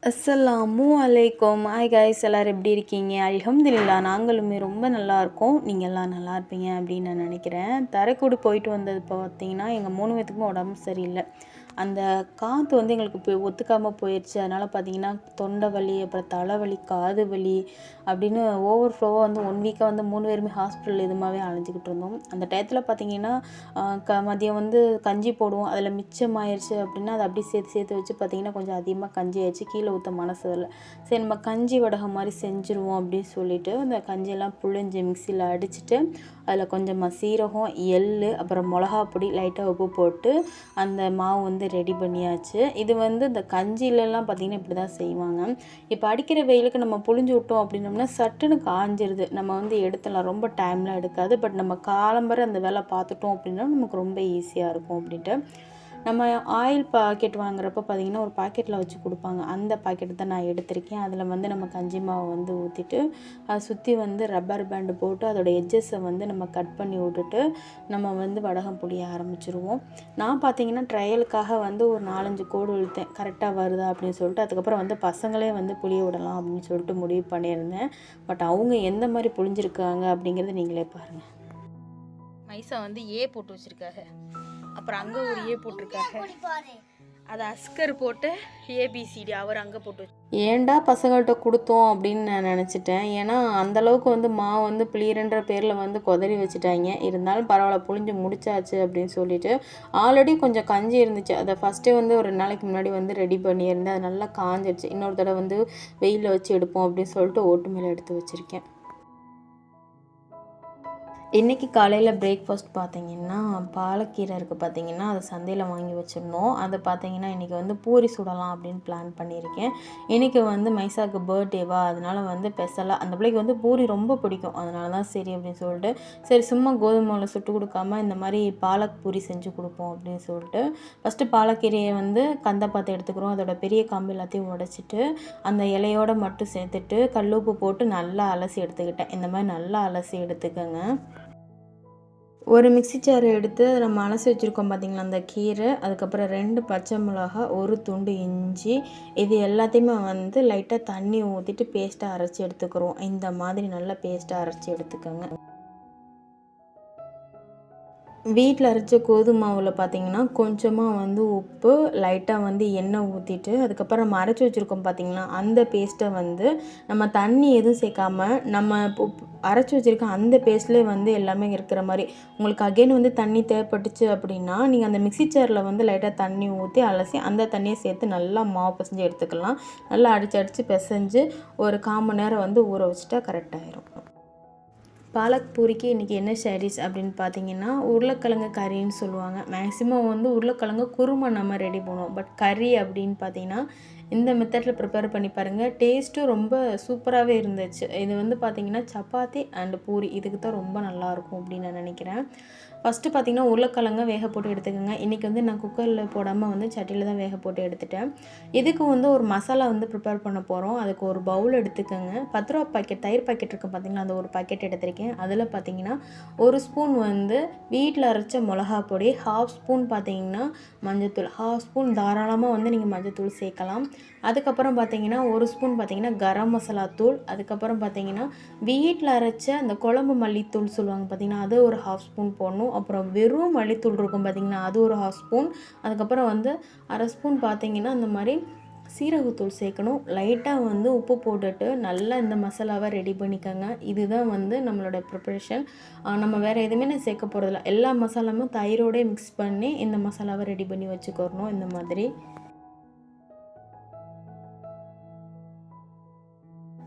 அஸ்ஸலாமு அலைக்கும். Hi guys, எல்லோரும் எப்படி இருக்கீங்க? அல்ஹம்துலில்லாஹ் நாங்களுமே ரொம்ப நல்லா இருக்கோம். நீங்கள் எல்லாம் நல்லா இருப்பீங்க அப்படின்னு நான் நினைக்கிறேன். தரைக்கூடு போயிட்டு வந்தது பார்த்தீங்கன்னா எங்கள் 3 பேத்துக்குமே உடம்பு சரியில்லை. அந்த காற்று வந்து எங்களுக்கு ஒத்துக்காமல் போயிடுச்சு. அதனால் பார்த்தீங்கன்னா தொண்டை வலி, அப்புறம் தலைவலி, காது வலி அப்படின்னு ஓவர் ஃப்ளோவாக வந்து 1 வீக்காக வந்து 3 பேருமே ஹாஸ்பிட்டல் இதுமாகவே அலைஞ்சிக்கிட்டு இருந்தோம். அந்த டயத்தில் பார்த்தீங்கன்னா மதியம் வந்து கஞ்சி போடுவோம். அதில் மிச்சமாயிருச்சு அப்படின்னா அதை அப்படியே சேர்த்து சேர்த்து வச்சு பார்த்தீங்கன்னா கொஞ்சம் அதிகமாக கஞ்சி ஆயிடுச்சு. கீழே ஊற்ற மனசு இல்லை. சரி நம்ம கஞ்சி வடகம் மாதிரி செஞ்சுருவோம் அப்படின்னு சொல்லிட்டு அந்த கஞ்சியெல்லாம் புழிஞ்சு மிக்சியில் அடிச்சுட்டு அதில் கொஞ்சமாக சீரகம், எள், அப்புறம் மிளகா பொடி, லைட்டாக உப்பு போட்டு அந்த மாவு வந்து ரெடி பண்ணியாச்சு. இது வந்து இந்த கஞ்சிலெல்லாம் பார்த்திங்கன்னா இப்படி தான் செய்வாங்க. இப்போ அடிக்கிற வெயிலுக்கு நம்ம புழிஞ்சு விட்டோம் அப்படின்னோம்னா சட்டுன்னு காஞ்சிருது. நம்ம வந்து எடுத்துடலாம், ரொம்ப டைம்லாம் எடுக்காது. பட் நம்ம காலம்பரை அந்த வேலை பார்த்துட்டோம் அப்படின்னா நமக்கு ரொம்ப ஈஸியாக இருக்கும் அப்படின்ட்டு நம்ம ஆயில் பாக்கெட் வாங்குறப்போ பார்த்திங்கன்னா ஒரு பாக்கெட்டில் வச்சு கொடுப்பாங்க. அந்த பாக்கெட் தான் நான் எடுத்திருக்கேன். அதில் வந்து நம்ம கஞ்சி மாவை வந்து ஊற்றிட்டு அதை சுற்றி வந்து ரப்பர் பேண்டு போட்டு அதோட எட்ஜஸை வந்து நம்ம கட் பண்ணி விட்டுட்டு நம்ம வந்து வடகம் புளிய ஆரம்பிச்சிருவோம். நான் பார்த்திங்கன்னா ட்ரையலுக்காக வந்து ஒரு 4-5 கோடு இழுத்தேன், கரெக்டாக வருதா அப்படின்னு சொல்லிட்டு. அதுக்கப்புறம் வந்து பசங்களே வந்து புளிய விடலாம் அப்படின்னு சொல்லிட்டு முடிவு பண்ணியிருந்தேன். பட் அவங்க எந்த மாதிரி புளிஞ்சிருக்காங்க அப்படிங்கிறத நீங்களே பாருங்கள். மைசா வந்து போட்டு வச்சுருக்காங்க, அப்புறம் அங்கே ஒரு போட்டிருக்காங்க. அதை அஸ்கர் போட்டு ஏபிசிடி அவர் அங்கே போட்டு ஏன்டா பசங்கள்கிட்ட கொடுத்தோம் அப்படின்னு நான் நினச்சிட்டேன். ஏன்னா அந்தளவுக்கு வந்து மாவு வந்து பிளீருன்ற பேரில் வந்து கொதறி வச்சுட்டாங்க. இருந்தாலும் பரவாயில்ல, புழிஞ்சு முடிச்சாச்சு அப்படின்னு சொல்லிட்டு ஆல்ரெடி கொஞ்சம் கஞ்சி இருந்துச்சு. அதை ஃபஸ்ட்டே வந்து ஒரு 2 நாளைக்கு முன்னாடி வந்து ரெடி பண்ணியிருந்தேன். அது நல்லா காஞ்சிடுச்சு. இன்னொரு தடவை வந்து வெயிலில் வச்சு எடுப்போம் அப்படின்னு சொல்லிட்டு ஓட்டு மேலே எடுத்து வச்சுருக்கேன். இன்றைக்கி காலையில் பிரேக்ஃபாஸ்ட் பார்த்திங்கன்னா பாலக்கீரை இருக்குது. பார்த்திங்கன்னா அதை சந்தையில் வாங்கி வச்சுருந்தோம். அதை பார்த்திங்கன்னா இன்றைக்கி வந்து பூரி சுடலாம் அப்படின்னு பிளான் பண்ணியிருக்கேன். இன்றைக்கி வந்து மைசாவுக்கு பர்த்டேவா, அதனால் வந்து ஸ்பெஷலாக அந்த பிள்ளைக்கு வந்து பூரி ரொம்ப பிடிக்கும். அதனால தான் சரி அப்படின்னு சொல்லிட்டு சரி சும்மா கோதுமையில் சுட்டு கொடுக்காம இந்த மாதிரி பாலக் பூரி செஞ்சு கொடுப்போம் அப்படின்னு சொல்லிட்டு ஃபஸ்ட்டு பாலக்கீரையை வந்து கந்தப்பாத்தை எடுத்துக்கிறோம். அதோட பெரிய காம்பு எல்லாத்தையும் உடைச்சிட்டு அந்த இலையோடு மட்டும் சேர்த்துட்டு கல்லுப்பு போட்டு நல்லா அலசி எடுத்துக்கிட்டேன். இந்த மாதிரி நல்லா அலசி எடுத்துக்கோங்க. ஒரு மிக்ஸி ஜார் எடுத்து நம்ம அலசி வச்சுருக்கோம் பார்த்திங்களா அந்த கீரை, அதுக்கப்புறம் 2 பச்சை மிளகா, ஒரு துண்டு இஞ்சி, இது எல்லாத்தையுமே வந்து லைட்டாக தண்ணி ஊற்றிட்டு பேஸ்ட்டாக அரைச்சி எடுத்துக்கிறோம். இந்த மாதிரி நல்லா பேஸ்ட்டாக அரைச்சி எடுத்துக்கோங்க. வீட்டில் அரைச்ச கோதுமை மாவில் பார்த்திங்கன்னா கொஞ்சமாக வந்து உப்பு, லைட்டாக வந்து எண்ணெய் ஊற்றிட்டு அதுக்கப்புறம் நம்ம அரைச்சி வச்சுருக்கோம் பார்த்திங்களா அந்த பேஸ்ட்டை வந்து நம்ம தண்ணி எதுவும் சேர்க்காம நம்ம அரைச்சி வச்சுருக்க அந்த பேஸ்ட்லேயே வந்து எல்லாமே இருக்கிற மாதிரி உங்களுக்கு அகைன் வந்து தண்ணி தேவைப்பட்டுச்சு அப்படின்னா நீங்கள் அந்த மிக்ஸி ஜாரில் வந்து லைட்டாக தண்ணி ஊற்றி அலசி அந்த தண்ணியை சேர்த்து நல்லா மாவு பிசைஞ்சு எடுத்துக்கலாம். நல்லா அடித்து பிசைஞ்சு ஒரு 1/4 மணி நேரம் வந்து ஊற வச்சுட்டா கரெக்டாகிடும். பாலக் பூரிக்கு இன்றைக்கி என்ன சைடிஷ் அப்படின்னு பார்த்தீங்கன்னா உருளைக்கிழங்கு கறின்னு சொல்லுவாங்க. மேக்ஸிமம் வந்து உருளைக்கிழங்கு குருமா நம்ம ரெடி பண்ணுவோம். பட் கறி அப்படின்னு பார்த்தீங்கன்னா இந்த மெத்தடில் ப்ரிப்பேர் பண்ணி பாருங்கள். டேஸ்ட்டும் ரொம்ப சூப்பராகவே இருந்துச்சு. இது வந்து பார்த்திங்கன்னா சப்பாத்தி அண்டு பூரி இதுக்கு தான் ரொம்ப நல்லாயிருக்கும் அப்படின்னு நான் நினைக்கிறேன். ஃபஸ்ட்டு பார்த்திங்கன்னா உருளைக்கிழங்க வேக போட்டு எடுத்துக்கோங்க. இன்றைக்கி வந்து நான் குக்கரில் போடாமல் வந்து சட்டியில் தான் வேக போட்டு எடுத்துட்டேன். இதுக்கு வந்து ஒரு மசாலா வந்து ப்ரிப்பேர் பண்ண போகிறோம். அதுக்கு ஒரு பவுல் எடுத்துக்கோங்க. 10 ரூபா பாக்கெட் தயிர் பாக்கெட் இருக்குது பார்த்திங்களா, அந்த ஒரு பாக்கெட் எடுத்திருக்கேன். அதில் பார்த்திங்கன்னா 1 ஸ்பூன் வந்து வீட்டில் அரைச்ச மிளகா பொடி, 1/2 ஸ்பூன் பார்த்திங்கன்னா மஞ்சத்தூள், 1/2 ஸ்பூன் தாராளமாக வந்து நீங்கள் மஞ்சத்தூள் சேர்க்கலாம். அதுக்கப்புறம் பார்த்திங்கன்னா 1 ஸ்பூன் பார்த்திங்கன்னா கரம் மசாலா தூள், அதுக்கப்புறம் பார்த்திங்கன்னா வீட்டில் அரைச்ச அந்த குழம்பு மல்லித்தூள் சொல்லுவாங்க பார்த்திங்கன்னா அது ஒரு 1/2 ஸ்பூன் போடணும். அப்புறம் வெறும் மல்லித்தூள் இருக்கும் பார்த்திங்கன்னா அது ஒரு 1/2 ஸ்பூன். அதுக்கப்புறம் வந்து 1/2 ஸ்பூன் பார்த்திங்கன்னா அந்த மாதிரி சீரகத்தூள் சேர்க்கணும். லைட்டாக வந்து உப்பு போட்டுட்டு நல்லா இந்த மசாலாவை ரெடி பண்ணிக்கோங்க. இதுதான் வந்து நம்மளோட ப்ரிப்பரேஷன். நம்ம வேறு எதுவுமே நான் சேர்க்க போகிறதில்ல. எல்லா மசாலாவும் தயிரோடே மிக்ஸ் பண்ணி இந்த மசாலாவை ரெடி பண்ணி வச்சுக்கிறணும். இந்த மாதிரி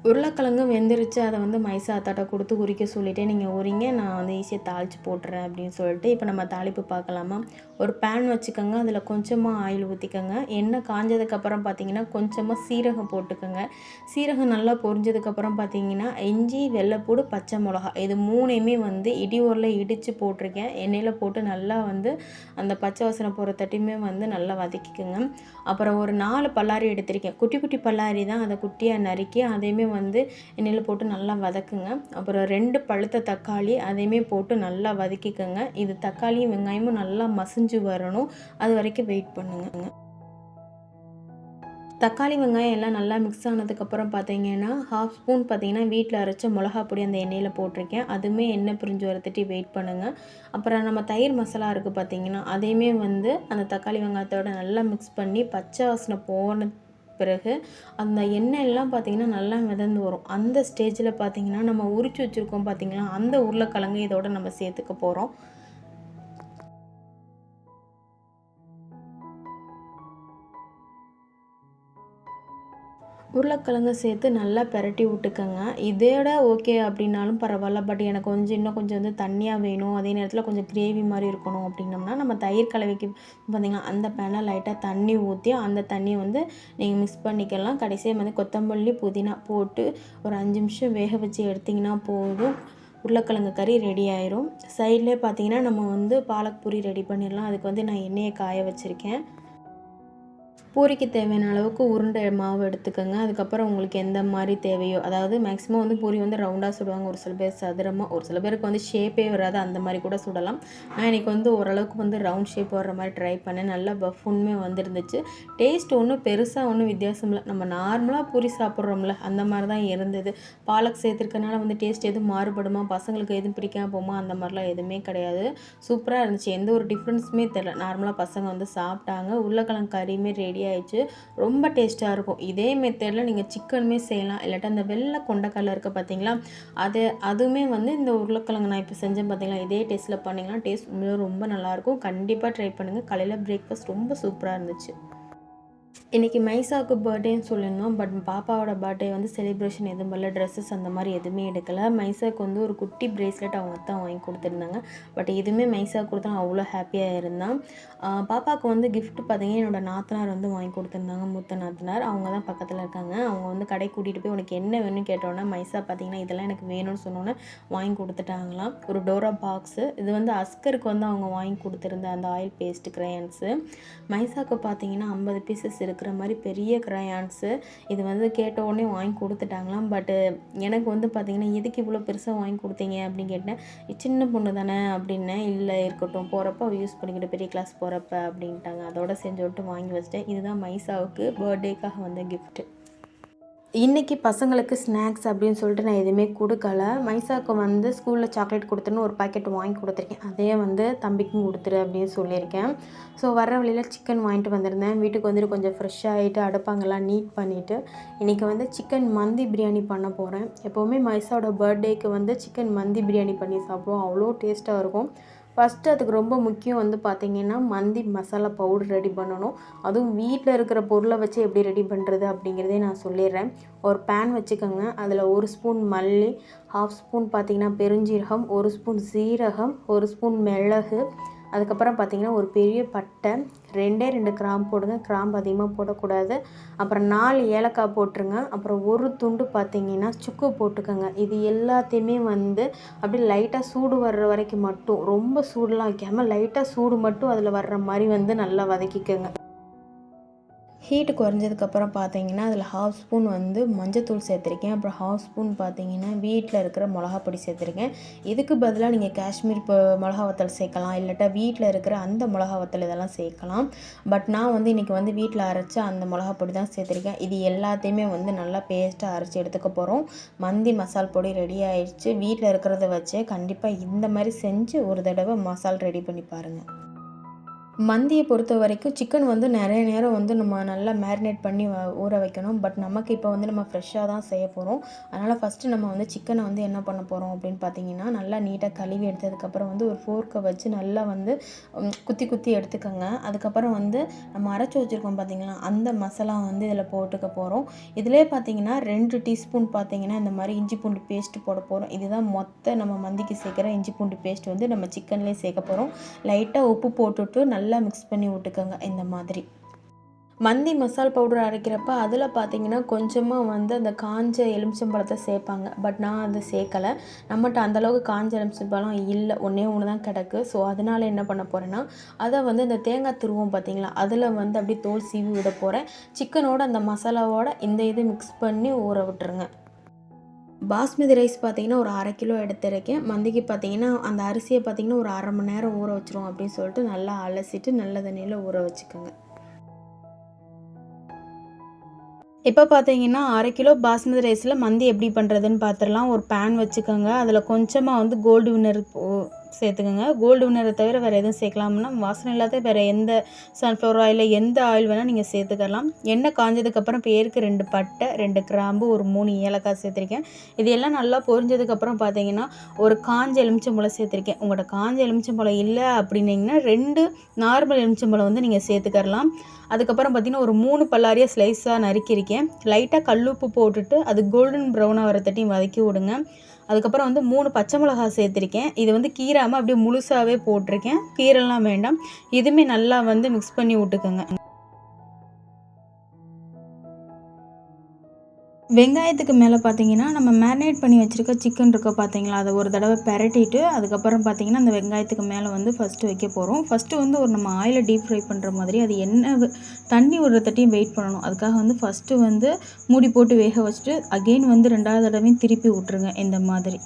உருளைக்கிழங்கு வெந்துருச்சு. அதை வந்து மைசா அத்தாட்ட கொடுத்து உரிக்க சொல்லிவிட்டு நீங்கள் உரிங்க, நான் வந்து ஈஸியாக தாளித்து போட்டுறேன் அப்படின்னு சொல்லிட்டு இப்போ நம்ம தாளிப்பு பார்க்கலாமா. ஒரு பேன் வச்சுக்கோங்க. அதில் கொஞ்சமாக ஆயில் ஊற்றிக்கோங்க. எண்ணெய் காஞ்சதுக்கப்புறம் பார்த்திங்கன்னா கொஞ்சமாக சீரகம் போட்டுக்கோங்க. சீரகம் நல்லா பொரிஞ்சதுக்கப்புறம் பார்த்திங்கன்னா இஞ்சி, வெள்ளைப்பூடு, பச்சை மிளகா இது 3யுமே வந்து இடி உரலில் இடித்து போட்டிருக்கேன். எண்ணெயில் போட்டு நல்லா வந்து அந்த பச்சை வாசனை போகிற தட்டியுமே வந்து நல்லா வதக்கிக்கோங்க. அப்புறம் ஒரு 4 பல்லாரி எடுத்திருக்கேன். குட்டி குட்டி பல்லாரி தான், அதை குட்டியாக நறுக்கி அதையுமே வந்து எண்ணெயில் போட்டு நல்லா வதக்குங்க. அப்புறம் 2 பழுத்த தக்காளி அதையுமே போட்டு நல்லா வதக்கிக்கோங்க. இது தக்காளியும் வெங்காயமும் நல்லா மசிஞ்சு வரணும். அது வரைக்கும் வெயிட் பண்ணுங்க. தக்காளி வெங்காயம் எல்லாம் நல்லா மிக்ஸ் ஆனதுக்கப்புறம் பார்த்தீங்கன்னா, 1/2 ஸ்பூன் பார்த்தீங்கன்னா வீட்டில் அரைச்ச மிளகா பொடி அந்த எண்ணெயில் போட்டிருக்கேன். அதுவுமே எண்ணெய் பிரிஞ்சு வரத்துட்டி வெயிட் பண்ணுங்கள். அப்புறம் நம்ம தயிர் மசாலா இருக்குது பார்த்தீங்கன்னா, அதையுமே வந்து அந்த தக்காளி வெங்காயத்தோட நல்லா மிக்ஸ் பண்ணி பச்சை வாசனை போன பிறகு அந்த எண்ணெய் எல்லாம் பார்த்தீங்கன்னா நல்லா மிதந்து வரும். அந்த ஸ்டேஜில் பார்த்தீங்கன்னா நம்ம உரிச்சு வச்சுருக்கோம் பார்த்தீங்களா, அந்த உருளைக்கிழங்கு இதோட நம்ம சேர்த்துக்க போகிறோம். உருளைக்கிழங்கு சேர்த்து நல்லா பெரட்டி விட்டுக்கங்க. இதோட ஓகே அப்படின்னாலும் பரவாயில்ல. பட் எனக்கு இன்னும் கொஞ்சம் வந்து தண்ணியாக வேணும், அதே நேரத்தில் கொஞ்சம் கிரேவி மாதிரி இருக்கணும் அப்படின்னோம்னா, நம்ம தயிர் கலவைக்கு பார்த்திங்கன்னா அந்த பேனில் லைட்டாக தண்ணி ஊற்றி அந்த தண்ணியை வந்து நீங்கள் மிக்ஸ் பண்ணிக்கலாம். கடைசியாக வந்து கொத்தமல்லி புதினா போட்டு ஒரு 5 நிமிஷம் வேக வச்சு எடுத்திங்கன்னா போதும். உருளைக்கிழங்கு கறி ரெடி ஆயிரும். சைட்லேயே பார்த்திங்கன்னா நம்ம வந்து பாலக் பூரி ரெடி பண்ணிடலாம். அதுக்கு வந்து நான் எண்ணெயை காய வச்சுருக்கேன். பூரிக்கு தேவையான அளவுக்கு உருண்டை மாவு எடுத்துக்கோங்க. அதுக்கப்புறம் உங்களுக்கு எந்த மாதிரி தேவையோ, அதாவது மேக்ஸிமம் வந்து பூரி வந்து ரவுண்டாக சுடுவாங்க, ஒரு சில பேர் சதுரமாக, ஒரு சில பேருக்கு வந்து ஷேப்பே வராது, அந்த மாதிரி கூட சுடலாம். நான் இன்றைக்கி வந்து ஓரளவுக்கு வந்து ரவுண்ட் ஷேப் வர்ற மாதிரி ட்ரை பண்ணேன். நல்லா பஃப்ஃபுன்னுமே வந்துருந்துச்சு. டேஸ்ட் ஒன்றும் பெருசாக ஒன்றும் வித்தியாசம் இல்லை, நம்ம நார்மலாக பூரி சாப்பிட்றோம்ல அந்த மாதிரி தான் இருந்தது. பாலக் சேர்த்துருக்கனால வந்து டேஸ்ட் எதுவும் மாறுபடுமா, பசங்களுக்கு எதுவும் பிடிக்காம போமா, அந்த மாதிரிலாம் எதுவுமே கிடையாது. சூப்பராக இருந்துச்சு, எந்த ஒரு டிஃப்ரென்ஸுமே தெரியல. நார்மலாக பசங்க வந்து சாப்பிட்டாங்க. உருளைக்கிழங்கு கறியுமே ரெடி ஆயிடுச்சு. ரொம்ப டேஸ்ட்டாக இருக்கும். இதே மெத்தடில் நீங்கள் சிக்கனுமே செய்யலாம். இல்லாட்டா அந்த வெள்ளை கொண்டைக்கடலை இருக்குது பார்த்தீங்களா, அதுவுமே வந்து இந்த உருளைக்கிழங்கு நான் இப்போ செஞ்சேன் பார்த்தீங்களா, இதே டேஸ்ட்டில் பண்ணிங்கன்னா டேஸ்ட் ரொம்ப நல்லாயிருக்கும். கண்டிப்பாக ட்ரை பண்ணுங்கள். காலையில் பிரேக்ஃபாஸ்ட் ரொம்ப சூப்பராக இருந்துச்சு. இன்றைக்கி மைசாவுக்கு பர்த்டேன்னு சொல்லியிருந்தோம். பட் பாப்பாவோட பர்த்டே வந்து செலிப்ரேஷன் எதுவும் பண்ணல, ட்ரெஸ்ஸஸ் அந்த மாதிரி எதுவுமே எடுக்கலை. மைசாவுக்கு வந்து ஒரு குட்டி பிரேஸ்லெட் அவங்க தான் வாங்கி கொடுத்துருந்தாங்க. பட் இதுவுமே மைசாவுக்கு கொடுத்தா அவ்வளோ ஹாப்பியாக இருந்தான். பாப்பாவுக்கு வந்து கிஃப்ட் பார்த்தீங்கன்னா என்னோடய நாத்தனார் வந்து வாங்கி கொடுத்துருந்தாங்க, மூத்த நாத்தனார். அவங்க தான் பக்கத்தில் இருக்காங்க. அவங்க வந்து கடை கூட்டிகிட்டு போய் உனக்கு என்ன வேணும்னு கேட்டோன்னே மைசா பார்த்தீங்கன்னா இதெல்லாம் எனக்கு வேணும்னு சொன்னோன்னே வாங்கி கொடுத்துட்டாங்களாம். ஒரு டோரா பாக்ஸு, இது வந்து அஸ்கருக்கு வந்து அவங்க வாங்கி கொடுத்துருந்த அந்த ஆயில் பேஸ்ட் கிரையான்ஸு. மைசாவுக்கு பார்த்தீங்கன்னா 50 பீசஸ் இருக்கிற மாதிரி பெரிய கிரையான்ஸு. இது வந்து கேட்ட உடனே வாங்கி கொடுத்துட்டாங்களாம். பட்டு எனக்கு வந்து பார்த்திங்கன்னா எதுக்கு இவ்வளோ பெருசாக வாங்கி கொடுத்தீங்க அப்படின்னு கேட்டேன். சின்ன பொண்ணு தானே அப்படின்னேன். இல்லை இருக்கட்டும், போகிறப்ப அவள் யூஸ் பண்ணிக்கிட்டு பெரிய கிளாஸ் போகிறப்ப அப்படின்ட்டாங்க. அதோட செஞ்சு விட்டு வாங்கி வச்சிட்டேன். இதுதான் மைசாவுக்கு பர்த்டேக்காக வந்த கிஃப்ட்டு. இன்றைக்கி பசங்களுக்கு ஸ்நாக்ஸ் அப்படின்னு சொல்லிட்டு நான் எதுவுமே கொடுக்கல. மைசாவுக்கு வந்து ஸ்கூலில் சாக்லேட் கொடுத்துன்னு ஒரு பாக்கெட் வாங்கி கொடுத்துருக்கேன். அதே வந்து தம்பிக்கும் கொடுத்துரு அப்படின்னு சொல்லியிருக்கேன். ஸோ வர்ற வழியில் சிக்கன் வாங்கிட்டு வந்திருந்தேன். வீட்டுக்கு வந்துட்டு கொஞ்சம் ஃப்ரெஷ்ஷாகிட்டு அடுப்பாங்கெல்லாம் நீட் பண்ணிவிட்டு இன்றைக்கி வந்து சிக்கன் மந்தி பிரியாணி பண்ண போகிறேன். எப்போவுமே மைசாவோட பர்த்டேக்கு வந்து சிக்கன் மந்தி பிரியாணி பண்ணி சாப்பிடுவோம். அவ்வளோ டேஸ்ட்டாக இருக்கும். ஃபஸ்ட்டு அதுக்கு ரொம்ப முக்கியம் வந்து பார்த்திங்கன்னா மந்தி மசாலா பவுடர் ரெடி பண்ணணும். அதுவும் வீட்டில் இருக்கிற பொருளை வச்சு எப்படி ரெடி பண்ணுறது அப்படிங்கிறதே நான் சொல்லிடுறேன். ஒரு பேன் வச்சுக்கோங்க. அதில் 1 ஸ்பூன் மல்லி, 1/2 ஸ்பூன் பார்த்திங்கன்னா பெருஞ்சீரகம், 1 ஸ்பூன் சீரகம், 1 ஸ்பூன் மிளகு, அதுக்கப்புறம் பார்த்திங்கன்னா ஒரு பெரிய பட்டை, 2 கிராம்பு போடுங்க. கிராம்பு அதிகமாக போடக்கூடாது. அப்புறம் 4 ஏலக்காய் போட்டுருங்க. அப்புறம் ஒரு துண்டு பார்த்திங்கன்னா சுக்கு போட்டுக்கோங்க. இது எல்லாத்தையுமே வந்து அப்படியே லைட்டாக சூடு வர்ற வரைக்கும் மட்டும், ரொம்ப சூடுலாம் வைக்காமல் லைட்டாக சூடு மட்டும் அதில் வர்ற மாதிரி வந்து நல்லா வதக்கிக்கோங்க. ஹீட்டு குறைஞ்சதுக்கப்புறம் பார்த்தீங்கன்னா அதில் 1/2 ஸ்பூன் வந்து மஞ்சத்தூள் சேர்த்துருக்கேன். அப்புறம் 1/2 ஸ்பூன் பார்த்தீங்கன்னா வீட்டில் இருக்கிற மிளகாப்பொடி சேர்த்துருக்கேன். இதுக்கு பதிலாக நீங்கள் காஷ்மீர் மிளகா வத்தல் சேர்க்கலாம், இல்லாட்டா வீட்டில் இருக்கிற அந்த மிளகா வத்தல் இதெல்லாம் சேர்க்கலாம். பட் நான் வந்து இன்றைக்கி வந்து வீட்டில் அரைச்ச அந்த மிளகாப்பொடி தான் சேர்த்துருக்கேன். இது எல்லாத்தையுமே வந்து நல்லா பேஸ்ட்டாக அரைச்சி எடுத்துக்க போகிறோம். மந்தி மசால் பொடி ரெடி ஆயிடுச்சு. வீட்டில் இருக்கிறத வச்சு கண்டிப்பாக இந்த மாதிரி செஞ்சு ஒரு தடவை மசால் ரெடி பண்ணி பாருங்கள். மந்தியை பொறுத்த வரைக்கும் சிக்கன் வந்து நிறைய நேரம் வந்து நம்ம நல்லா மேரினேட் பண்ணி ஊற வைக்கணும். பட் நமக்கு இப்போ வந்து நம்ம ஃப்ரெஷ்ஷாக தான் செய்ய போகிறோம். அதனால் ஃபஸ்ட்டு நம்ம வந்து சிக்கனை வந்து என்ன பண்ண போகிறோம் அப்படின்னு பார்த்தீங்கன்னா, நல்லா நீட்டாக கழுவி எடுத்ததுக்கப்புறம் வந்து ஒரு ஃபோர்க்கை வச்சு நல்லா வந்து குத்தி குத்தி எடுத்துக்கோங்க. அதுக்கப்புறம் வந்து நம்ம அரைச்சி வச்சுருக்கோம் பார்த்தீங்களா, அந்த மசாலா வந்து இதில் போட்டுக்க போகிறோம். இதிலே பார்த்தீங்கன்னா 2 டீஸ்பூன் பார்த்தீங்கன்னா இந்த மாதிரி இஞ்சி பூண்டு பேஸ்ட்டு போட போகிறோம். இதுதான் மொத்த நம்ம மந்திக்கு சேர்க்குற இஞ்சி பூண்டு பேஸ்ட் வந்து நம்ம சிக்கன்லேயே சேர்க்க போகிறோம். லைட்டாக உப்பு போட்டுட்டு நல்லா மிக்ஸ் பண்ணி விட்டுக்கோங்க. இந்த மாதிரி மந்தி மசால் பவுடர் அரைக்கிறப்ப அதில் பார்த்தீங்கன்னா கொஞ்சமாக வந்து அந்த காஞ்ச எலுமிச்சம்பழத்தை சேர்ப்பாங்க. பட் நான் அதை சேர்க்கலை. நம்மகிட்ட அந்தளவுக்கு காஞ்ச எலுமிச்சம்பழம் இல்லை, ஒன்றே ஒன்று தான் கிடக்கு. ஸோ அதனால் என்ன பண்ண போகிறேன்னா, அதை வந்து இந்த தேங்காய் துருவம் பார்த்தீங்களா, அதில் வந்து அப்படியே தோல் சீவி விட போகிறேன். சிக்கனோட அந்த மசாலாவோட இந்த இது மிக்ஸ் பண்ணி ஊற விட்டுருங்க. பாஸ்மதி ரைஸ் பார்த்திங்கன்னா ஒரு 1/2 கிலோ எடுத்துருக்கேன். மந்திக்கு பார்த்திங்கன்னா அந்த அரிசியை பார்த்திங்கன்னா ஒரு 1/2 மணி நேரம் ஊற வச்சுருவோம் அப்படின்னு சொல்லிட்டு நல்லா அலசிட்டு நல்ல தண்ணியில் ஊற வச்சுக்கோங்க. இப்போ பார்த்தீங்கன்னா, 1/2 கிலோ பாஸ்மதி ரைஸில மந்தி எப்படி பண்ணுறதுன்னு பார்த்துரலாம். ஒரு பேன் வச்சுக்கோங்க. அதில கொஞ்சமா வந்து கோல்டு வின்னர் சேர்த்துக்கோங்க. கோல்டு வின்னர தவிர வேறு எதுவும் சேர்க்கலாம்னா, வாசனை இல்லாத வேறு எந்த சன்ஃப்ளவர் ஆயில்ல எந்த ஆயில் வேணால் நீங்கள் சேர்த்துக்கலாம். எண்ணெய் காஞ்சதுக்கப்புறம் பேருக்கு 2 பட்டை, 2 கிராம்பு, ஒரு 3 ஏலக்காய் சேர்த்துருக்கேன். இது எல்லாம் நல்லா பொரிஞ்சதுக்கப்புறம் பார்த்தீங்கன்னா, ஒரு காஞ்ச எலுமிச்சம்பழம் சேர்த்துருக்கேன். உங்கள்ட்ட காஞ்ச எலுமிச்சம்பழம் இல்ல அப்படின்னீங்கன்னா, 2 நார்மல் எலுமிச்சம்பழம் வந்து நீங்கள் சேர்த்துக்கலாம். அதுக்கப்புறம் பார்த்தீங்கன்னா, ஒரு 3 பல்லாரியா ஸ்லைஸாக நறுக்கியிருக்கேன். லைட்டாக கல்லுப்பு போட்டுட்டு, அது கோல்டன் ப்ரௌனாக வரத்தட்டியும் வதக்கி விடுங்க. அதுக்கப்புறம் வந்து 3 பச்சை மிளகா சேர்த்துருக்கேன். இது வந்து கீறாமல் அப்படியே முழுசாவே போட்டிருக்கேன். கீறலாம் வேண்டாம். இதுவுமே நல்லா வந்து மிக்ஸ் பண்ணி விட்டுக்கோங்க. வெங்காயத்துக்கு மேலே பார்த்தீங்கன்னா, நம்ம மேரினேட் பண்ணி வச்சுருக்க சிக்கன் இருக்க பார்த்தீங்களா, அதை ஒரு தடவை பெரட்டிட்டு, அதுக்கப்புறம் பார்த்தீங்கன்னா, அந்த வெங்காயத்துக்கு மேலே வந்து ஃபஸ்ட்டு வைக்க போகிறோம். ஃபஸ்ட்டு வந்து ஒரு நம்ம ஆயிலை டீப் ஃப்ரை பண்ணுற மாதிரி அது எண்ணெய் தண்ணி விடுறதட்டியும் வெயிட் பண்ணணும். அதுக்காக வந்து ஃபஸ்ட்டு வந்து மூடி போட்டு வேக வச்சுட்டு, அகெயின் வந்து 2வது தடவையும் திருப்பி விட்ருங்க இந்த மாதிரி.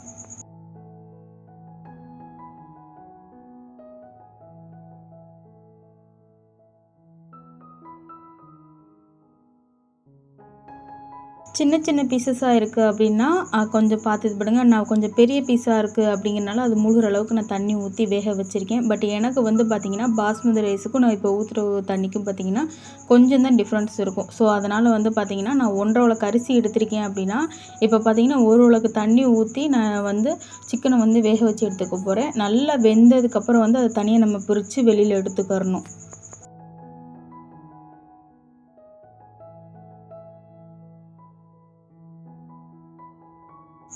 சின்ன சின்ன பீஸஸாக இருக்குது அப்படின்னா கொஞ்சம் பார்த்து இது பண்ணுங்க. நான் கொஞ்சம் பெரிய பீஸாக இருக்குது அப்படிங்கிறனால அது முழுகிற அளவுக்கு நான் தண்ணி ஊற்றி வேக வச்சுருக்கேன். பட் எனக்கு வந்து பார்த்திங்கன்னா, பாஸ்மதி ரைஸுக்கும் நான் இப்போ ஊற்றுற தண்ணிக்கும் பார்த்திங்கன்னா, கொஞ்சம் தான் டிஃப்ரென்ஸ் இருக்கும். ஸோ அதனால் வந்து பார்த்திங்கன்னா, நான் 1½ உலக்கு அரிசி எடுத்திருக்கேன் அப்படின்னா, இப்போ பார்த்திங்கன்னா 1 உலக்கு தண்ணி ஊற்றி நான் வந்து சிக்கனை வந்து வேக வச்சு எடுத்துக்க போகிறேன். நல்லா வெந்ததுக்கப்புறம் வந்து அதை தனியாக நம்ம பிரித்து வெளியில் எடுத்துக்கிறணும்.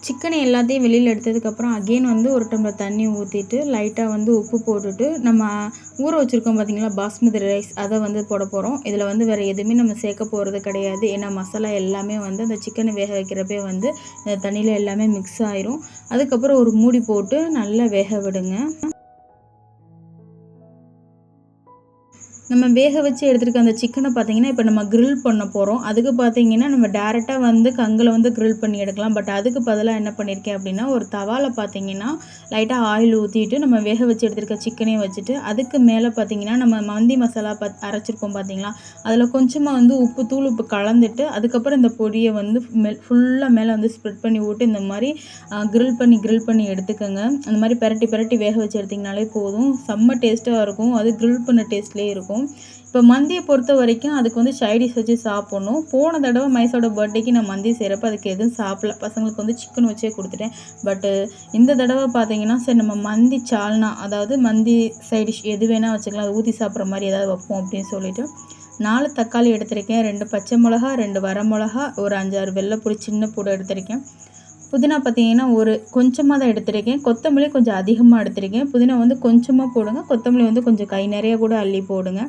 சிக்கனை எல்லாத்தையும் வெளியில் எடுத்ததுக்கப்புறம் அகெயின் வந்து ஒரு டம்ளர் தண்ணி ஊற்றிட்டு லைட்டாக வந்து உப்பு போட்டுட்டு நம்ம ஊற வச்சுருக்கோம் பார்த்திங்களா பாஸ்மதி ரைஸ், அதை வந்து போட போகிறோம். இதில் வந்து வேறு எதுவுமே நம்ம சேர்க்க போகிறது கிடையாது. ஏன்னா மசாலா எல்லாமே வந்து அந்த சிக்கனை வேக வைக்கிறப்பே வந்து தண்ணியில் எல்லாமே மிக்ஸ் ஆயிரும். அதுக்கப்புறம் ஒரு மூடி போட்டு நல்லா வேக விடுங்க. நம்ம வேக வச்சு எடுத்துருக்க அந்த சிக்கனை பார்த்தீங்கன்னா, இப்போ நம்ம கிரில் பண்ண போகிறோம். அதுக்கு பார்த்தீங்கன்னா, நம்ம டேரெக்டாக வந்து கங்கில் வந்து கிரில் பண்ணி எடுக்கலாம். பட் அதுக்கு பதிலாக என்ன பண்ணியிருக்கேன் அப்படின்னா, ஒரு தவாவில் பார்த்தீங்கன்னா, லைட்டாக ஆயில் ஊற்றிட்டு நம்ம வேக வச்சு எடுத்துருக்க சிக்கனையும் வச்சுட்டு, அதுக்கு மேலே பார்த்தீங்கன்னா, நம்ம மந்தி மசாலா அரைச்சிருப்போம் பார்த்தீங்களா, அதில் கொஞ்சமாக வந்து உப்பு, தூள் உப்பு கலந்துட்டு, அதுக்கப்புறம் இந்த பொடியை வந்து ஃபுல்லாக மேலே வந்து ஸ்ப்ரெட் பண்ணி விட்டு இந்த மாதிரி கிரில் பண்ணி எடுத்துக்கோங்க. அந்த மாதிரி பெரட்டி பெரட்டி வேக வச்சு எடுத்திங்கனாலே போதும். செம்ம டேஸ்ட்டாக இருக்கும். அது கிரில் பண்ண டேஸ்ட்லேயே இருக்கும். இப்போ மந்தியை பொறுத்த வரைக்கும் அதுக்கு வந்து சைடிஷ் வச்சு சாப்பிட்ணும். போன தடவை மைஸோட பர்த்டேக்கு நான் மந்தி செய்கிறப்ப அதுக்கு எதுவும் சாப்பிடல. பசங்களுக்கு வந்து சிக்கன் வச்சே கொடுத்துட்டேன். பட்டு இந்த தடவை பார்த்தீங்கன்னா, சரி நம்ம மந்தி சால்னா, அதாவது மந்தி சைடிஷ் எது வேணால் வச்சுக்கலாம். அதை ஊற்றி சாப்பிட்ற மாதிரி ஏதாவது வைப்போம் அப்படின்னு சொல்லிட்டு 4 தக்காளி எடுத்திருக்கேன், 2 பச்சை மிளகா, 2 வரமிளகா, ஒரு 5, 6 வெள்ளைப்பூடு சின்ன பூடு எடுத்திருக்கேன். புதினா பார்த்தீங்கன்னா ஒரு கொஞ்சமாக தான் எடுத்திருக்கேன். கொத்தமல்லி கொஞ்சம் அதிகமாக எடுத்திருக்கேன். புதினா வந்து கொஞ்சமாக போடுங்க. கொத்தமல்லி வந்து கொஞ்சம் கை நிறைய கூட அள்ளி போடுங்க.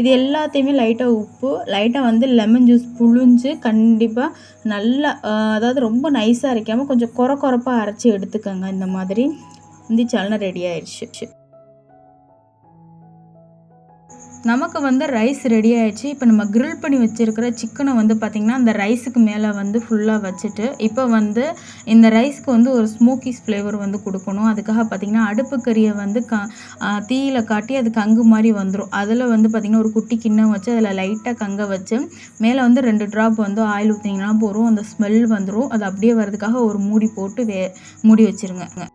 இது எல்லாத்தையுமே லைட்டாக உப்பு, லைட்டாக வந்து லெமன் ஜூஸ் புழிஞ்சு கண்டிப்பாக நல்லா அதாவது ரொம்ப நைஸாக அரைக்காமல் கொஞ்சம் கொரப்பா அரைச்சி எடுத்துக்கோங்க. இந்த மாதிரி இந்த சால்னா ரெடி ஆயிடுச்சு. நமக்கு வந்து ரைஸ் ரெடி ஆயிடுச்சு. இப்போ நம்ம கிரில் பண்ணி வச்சுருக்கிற சிக்கனை வந்து பார்த்திங்கன்னா, அந்த ரைஸுக்கு மேலே வந்து ஃபுல்லாக வச்சுட்டு, இப்போ வந்து இந்த ரைஸ்க்கு வந்து ஒரு ஸ்மோக்கீஸ் ஃப்ளேவர் வந்து கொடுக்கணும். அதுக்காக பார்த்திங்கன்னா, அடுப்பு கரியை வந்து தீயில காட்டி அது கங்கு மாதிரி வந்துடும். அதில் வந்து பார்த்திங்கன்னா, ஒரு குட்டி கிண்ணம் வச்சு அதில் லைட்டாக கங்க வச்சு மேலே வந்து 2 ட்ராப் வந்து ஆயில் ஊற்றிங்கன்னா போதும். அந்த ஸ்மெல் வந்துடும். அது அப்படியே வர்றதுக்காக ஒரு மூடி போட்டு மூடி வச்சுருங்க.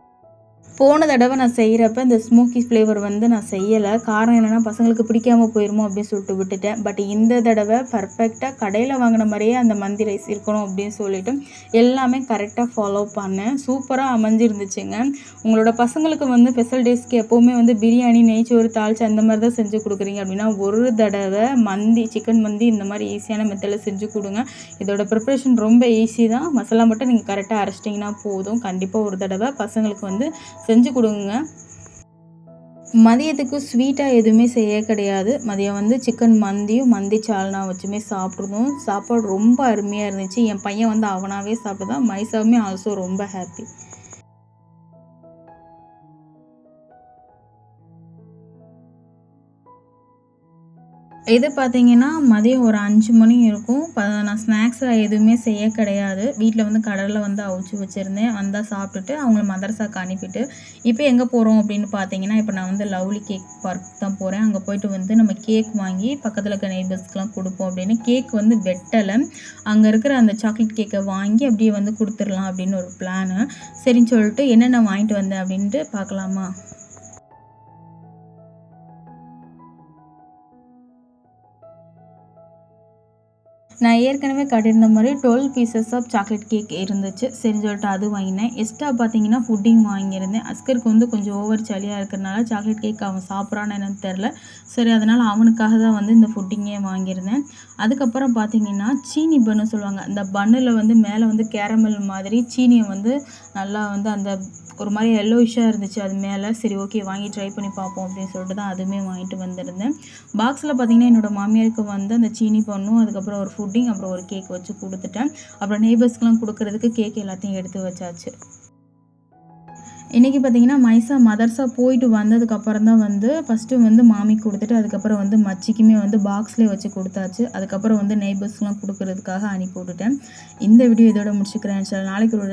போன தடவை நான் செய்கிறப்ப இந்த ஸ்மோக்கி ஃப்ளேவர் வந்து நான் செய்யலை. காரணம் என்னென்னா பசங்களுக்கு பிடிக்காமல் போயிருமோ அப்படின்னு சொல்லிட்டு விட்டுட்டேன். பட் இந்த தடவை பர்ஃபெக்டாக கடையில் வாங்கின மாதிரியே அந்த மந்தி ரைஸ் இருக்கணும் அப்படின்னு சொல்லிட்டு எல்லாமே கரெக்டாக ஃபாலோ பண்ணேன். சூப்பராக அமைஞ்சிருந்துச்சுங்க. உங்களோட பசங்களுக்கு வந்து ஸ்பெஷல் டேஸ்க்கு எப்போவுமே வந்து பிரியாணி, நெய்ச்சோறு, தாளிச்சு அந்த மாதிரி தான் செஞ்சு கொடுக்குறீங்க அப்படின்னா, ஒரு தடவை சிக்கன் மந்தி இந்த மாதிரி ஈஸியான மெத்தடில் செஞ்சு கொடுங்க. இதோட ப்ரிப்ரேஷன் ரொம்ப ஈஸி தான். மசாலா மட்டும் நீங்கள் கரெக்டாக அரைச்சிட்டிங்கன்னா போதும். கண்டிப்பாக ஒரு தடவை பசங்களுக்கு வந்து செஞ்சு கொடுங்க. மதியத்துக்கு ஸ்வீட்டாக எதுவுமே செய்ய கிடையாது. மதியம் வந்து சிக்கன் மந்தியும் மந்தி சால்னா வச்சுமே சாப்பிட்ருந்தோம். சாப்பாடு ரொம்ப அருமையாக இருந்துச்சு. என் பையன் வந்து அவனாகவே சாப்பிட்டுதான். மைசாவுமே ஆல்சோ ரொம்ப ஹாப்பி. இது பார்த்தீங்கன்னா, மதியம் ஒரு 5 மணி இருக்கும். நான் ஸ்நாக்ஸ் எதுவுமே செய்ய கிடையாது. வீட்ல வந்து கடல வந்து அவிச்சு வச்சிருந்தேன். வந்தா சாப்பிட்டுட்டு, அவங்கள மதரசாக்கு அனுப்பிட்டு, இப்போ எங்க போறோம் அப்படின்னு பார்த்தீங்கன்னா, இப்போ நான் வந்து லவ்லி கேக் பார்க் தான் போறேன். அங்க போயிட்டு வந்து நம்ம கேக் வாங்கி பக்கத்துல இருக்க நெய்பர்ஸ்க்குலாம் குடுப்போம் அப்படின்னு. கேக் வந்து வெட்டல. அங்க இருக்கிற அந்த சாக்லேட் கேக்க வாங்கி அப்படியே வந்து குடுத்துரலாம் அப்படின்னு ஒரு பிளானு. சரின்னு சொல்லிட்டு என்னென்ன வாங்கிட்டு வந்தேன் அப்படின்ட்டு பார்க்கலாமா? நான் ஏற்கனவே காட்டியிருந்த மாரி 12 பீசஸ் ஆஃப் சாக்லேட் கேக் இருந்துச்சு. சரின்னு சொல்லிட்டு அது வாங்கினேன். எக்ஸ்ட்ரா பார்த்தீங்கன்னா, புட்டிங் வாங்கியிருந்தேன். அஸ்கருக்கு வந்து கொஞ்சம் ஓவர் சளியா இருக்கிறனால சாக்லேட் கேக் அவன் சாப்பிட்றான்னு என்னன்னு தெரில. சரி அதனால அவனுக்காக தான் வந்து இந்த புட்டிங்கே வாங்கியிருந்தேன். அதுக்கப்புறம் பார்த்தீங்கன்னா, சீனி பன்னு சொல்லுவாங்க. அந்த பன்னுல வந்து மேலே வந்து கேரமல் மாதிரி சீனிய வந்து நல்லா வந்து அந்த ஒரு மாரி எல்லோயிஷ்ஷா இருந்துச்சு அது மேல. சரி ஓகே வாங்கி ட்ரை பண்ணி பார்ப்போம் அப்படின்னு சொல்லிட்டு தான் அதுவுமே வாங்கிட்டு வந்திருந்தேன். பாக்ஸில் பார்த்தீங்கன்னா, என்னோட மாமியாருக்கு வந்து அந்த சீனி பன்னும், அதுக்கப்புறம் ஒரு புட்டிங், அப்புறம் ஒரு கேக் வச்சு குடுத்துட்டேன். அப்புறம் நெய்பர்ஸ்க்குலாம் குடுக்குறதுக்கு கேக் எல்லாத்தையும் எடுத்து வச்சாச்சு. இன்றைக்கி பார்த்தீங்கன்னா, மைசா மதர்ஸா போயிட்டு வந்ததுக்கப்புறம் தான் வந்து ஃபஸ்ட்டு வந்து மாமிக்கு குடுத்துட்டு, அதுக்கப்புறம் வந்து மச்சிக்குமே வந்து பாக்ஸ்லேயே வச்சு குடுத்தாச்சு. அதுக்கப்புறம் வந்து நெய்பர்ஸ்க்குலாம் குடுக்குறதுக்காக அனுப்பி விட்டுட்டேன். இந்த வீடியோ இதோட முடிச்சுக்கிறேன். நாளைக்கு ஒரு